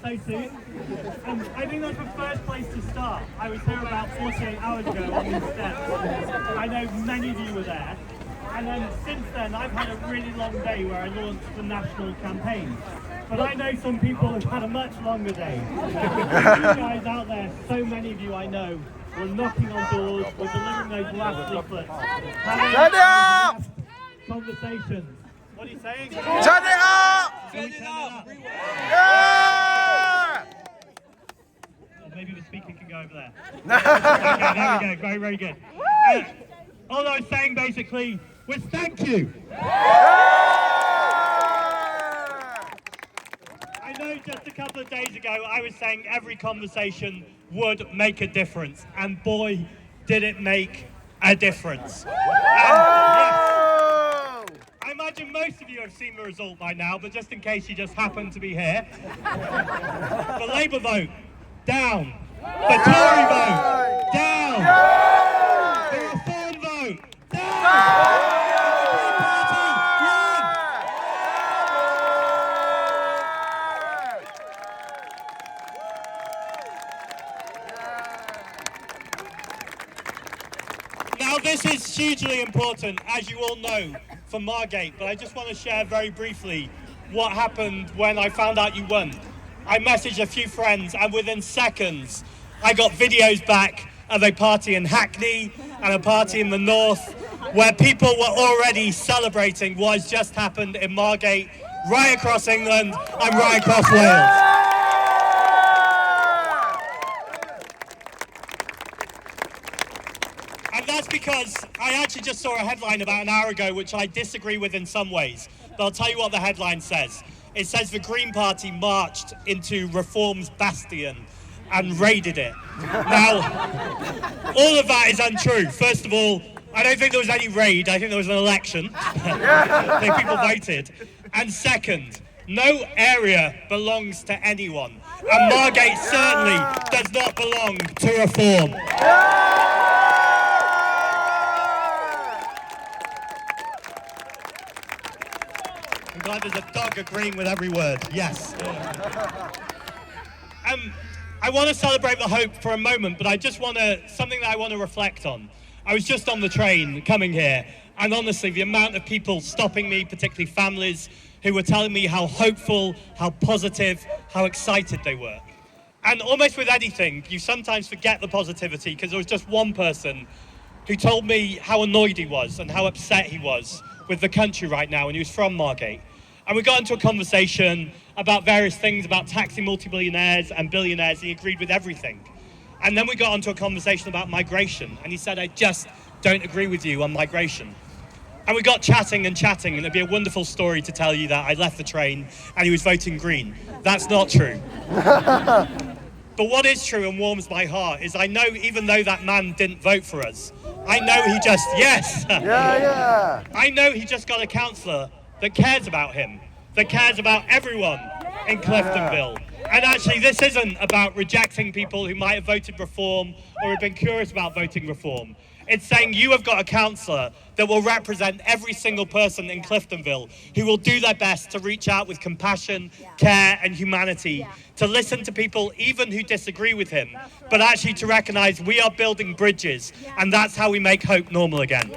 so soon. I think that's the first place to start. I was here about 48 hours ago on these steps. I know many of you were there. And then since then, I've had a really long day where I launched the national campaign. But I know some people have had a much longer day. You guys out there, so many of you I know, were knocking on doors, were delivering those last leaflets, having conversations. What are you saying? Turn it up! Turn it up! Yeah! Maybe the speaker can go over there. Okay, there we go. Very, very good. All I was saying basically was thank you. I know just a couple of days ago I was saying every conversation would make a difference, and boy, did it make a difference. Yes, I imagine most of you have seen the result by now, but just in case you just happen to be here. The Labour vote, down. The Tory vote, down. The Reform vote, down. Now this is hugely important, as you all know, for Margate, but I just want to share very briefly what happened when I found out you won. I messaged a few friends, and within seconds I got videos back of a party in Hackney and a party in the north where people were already celebrating what has just happened in Margate, right across England and right across Wales. And that's because I actually just saw a headline about an hour ago which I disagree with in some ways, but I'll tell you what the headline says. It says the Green Party marched into Reform's bastion and raided it. Now, all of that is untrue. First of all, I don't think there was any raid, I think there was an election. I think people voted. And second, no area belongs to anyone. And Margate certainly does not belong to Reform. I'm glad there's a dog agreeing with every word. Yes. I want to celebrate the hope for a moment, but something that I want to reflect on. I was just on the train coming here, and honestly, the amount of people stopping me, particularly families, who were telling me how hopeful, how positive, how excited they were. And almost with anything, you sometimes forget the positivity, because there was just one person who told me how annoyed he was and how upset he was with the country right now, and he was from Margate. And we got into a conversation about various things, about taxing multi-billionaires and billionaires, and he agreed with everything. And then we got onto a conversation about migration, and he said, I just don't agree with you on migration. And we got chatting, and it'd be a wonderful story to tell you that I left the train and he was voting Green. That's not true. But what is true and warms my heart is I know even though that man didn't vote for us, I know he just, yes! Yeah. I know he just got a councillor that cares about him, that cares about everyone in Cliftonville. And actually, this isn't about rejecting people who might have voted Reform or have been curious about voting Reform. It's saying you have got a councillor that will represent every single person in Cliftonville who will do their best to reach out with compassion, care and humanity, to listen to people even who disagree with him, but actually to recognise we are building bridges, and that's how we make hope normal again.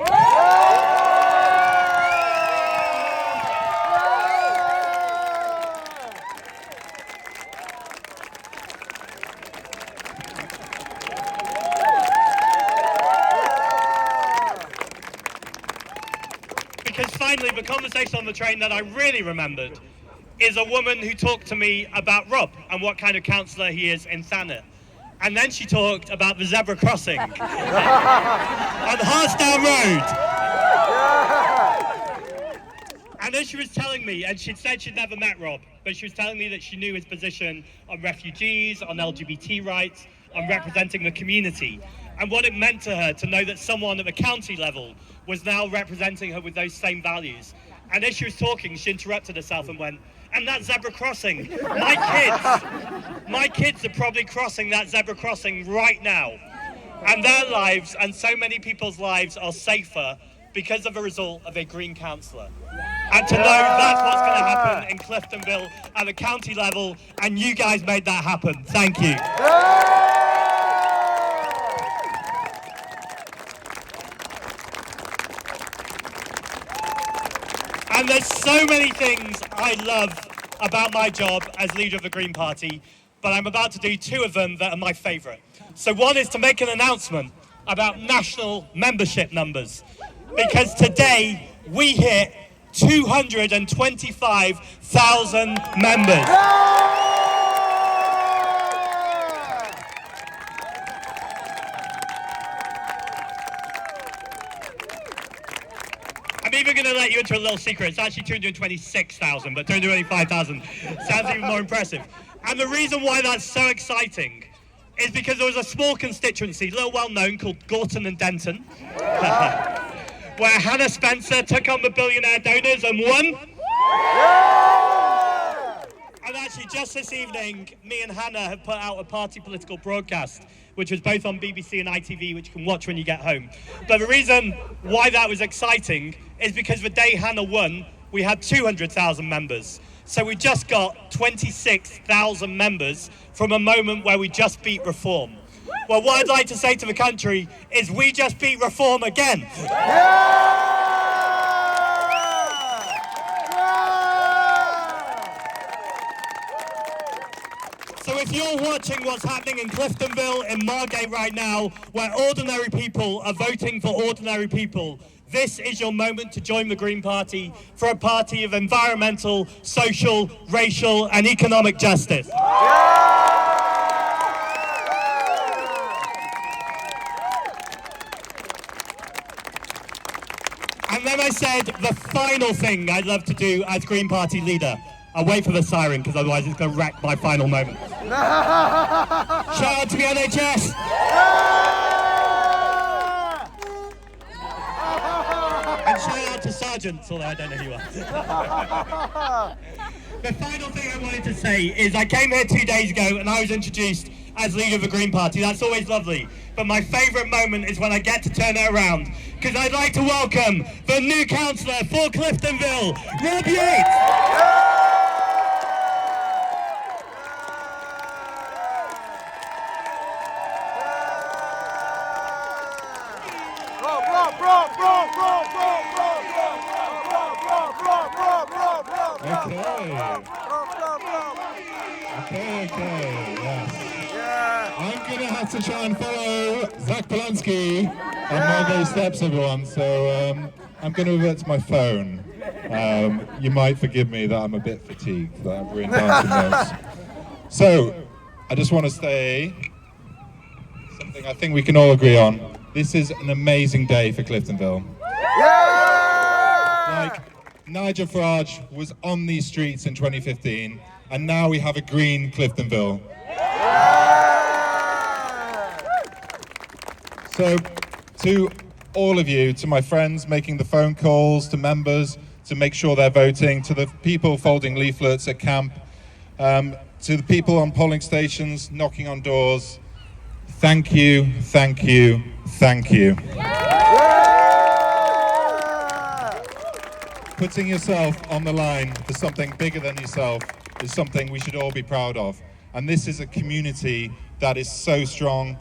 Because finally, the conversation on the train that I really remembered is a woman who talked to me about Rob and what kind of councillor he is in Thanet. And then she talked about the zebra crossing on Hartsdown Road. And as she was telling me, and she'd said she'd never met Rob, but she was telling me that she knew his position on refugees, on LGBT rights, on representing the community, and what it meant to her to know that someone at the county level was now representing her with those same values. And as she was talking, she interrupted herself and went, and that zebra crossing, my kids are probably crossing that zebra crossing right now. And their lives and so many people's lives are safer because of a result of a Green councillor. And to know that's what's going to happen in Cliftonville at the county level, and you guys made that happen. Thank you. And there's so many things I love about my job as leader of the Green Party, but I'm about to do two of them that are my favourite. So one is to make an announcement about national membership numbers, because today we hit 225,000 members. I'm even going to let you into a little secret. It's actually 226,000, but 225,000 sounds even more impressive. And the reason why that's so exciting is because there was a small constituency, a little well-known, called Gorton and Denton, where Hannah Spencer took on the billionaire donors and won. And actually, just this evening, me and Hannah have put out a party political broadcast, which was both on BBC and ITV, which you can watch when you get home. But the reason why that was exciting is because the day Hannah won, we had 200,000 members. So we just got 26,000 members from a moment where we just beat Reform. Well, what I'd like to say to the country is we just beat Reform again. So if you're watching what's happening in Cliftonville, in Margate right now, where ordinary people are voting for ordinary people, this is your moment to join the Green Party for a party of environmental, social, racial and economic justice. And then I said the final thing I'd love to do as Green Party leader. I'll wait for the siren because otherwise it's going to wreck my final moment. Shout out to the NHS! And shout out to sergeants, although I don't know who you are. The final thing I wanted to say is I came here 2 days ago and I was introduced as leader of the Green Party. That's always lovely. But my favourite moment is when I get to turn it around, because I'd like to welcome the new councillor for Cliftonville, Rob Yates. Okay, yes. I'm going to have to try and follow Zack Polanski on Margate Steps, everyone, so I'm going to revert to my phone. You might forgive me that I'm a bit fatigued, that I've written down some notes. So, I just want to say something I think we can all agree on. This is an amazing day for Cliftonville. Like, Nigel Farage was on these streets in 2015, and now we have a green Cliftonville. So, to all of you, to my friends making the phone calls, to members, to make sure they're voting, to the people folding leaflets at camp, to the people on polling stations, knocking on doors, thank you, thank you, thank you. Putting yourself on the line for something bigger than yourself is something we should all be proud of. And this is a community that is so strong.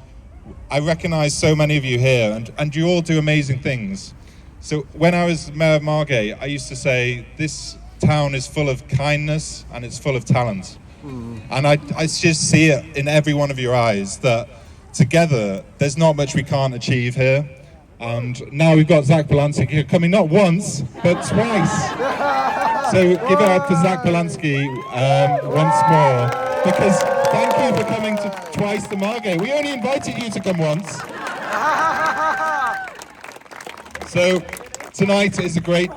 I recognize so many of you here, and you all do amazing things. So when I was Mayor of Margate, I used to say, this town is full of kindness and it's full of talent. And I just see it in every one of your eyes that together, there's not much we can't achieve here. And now we've got Zack Polanski coming not once, but twice. So give it up for Zack Polanski once more, because thank you for coming to twice to Margate. We only invited you to come once. So tonight is a great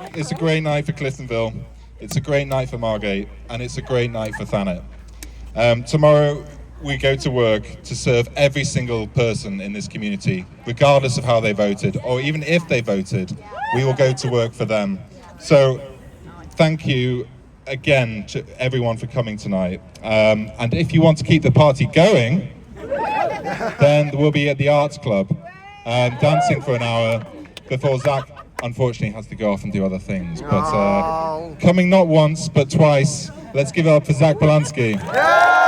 night for Cliftonville. It's a great night for Margate, and it's a great night for Thanet. Tomorrow we go to work to serve every single person in this community, regardless of how they voted, or even if they voted, we will go to work for them. So thank you again to everyone for coming tonight. And if you want to keep the party going, then we'll be at the Arts Club, dancing for an hour before Zack unfortunately has to go off and do other things. But coming not once, but twice, let's give it up for Zack Polanski. Yeah!